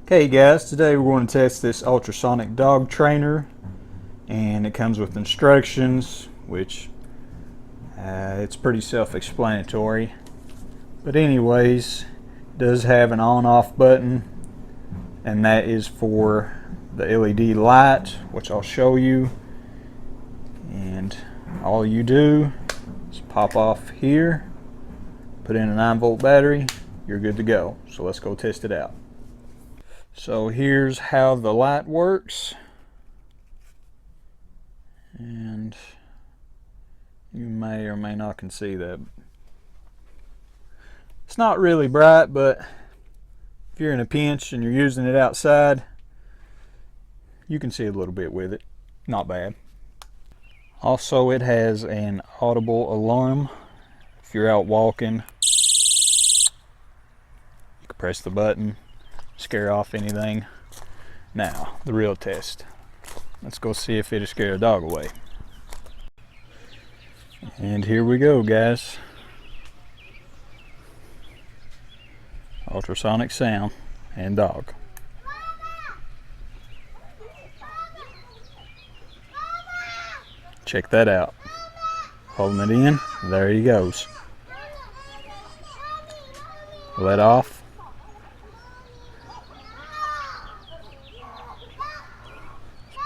Okay guys, today we're going to test this ultrasonic dog trainer, and it comes with instructions, which it's pretty self-explanatory. But anyways, it does have an on-off button, and that is for the LED light, which I'll show you. And all you do is pop off here, put in a 9-volt battery, you're good to go. So let's go test it out. So here's how the light works, and you may or may not can see that. It's not really bright, but if you're in a pinch and you're using it outside, you can see a little bit with it. Not bad. Also, it has an audible alarm. If you're out walking, you can press the button, scare off anything. Now, the real test. Let's go see if it'll scare a dog away. And here we go, guys. Ultrasonic sound and dog. Check that out. Holding it in, there he goes. Let off.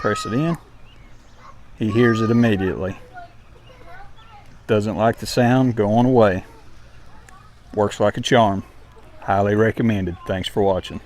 Press it in. He hears it immediately. Doesn't like the sound, going away. Works like a charm. Highly recommended. Thanks for watching.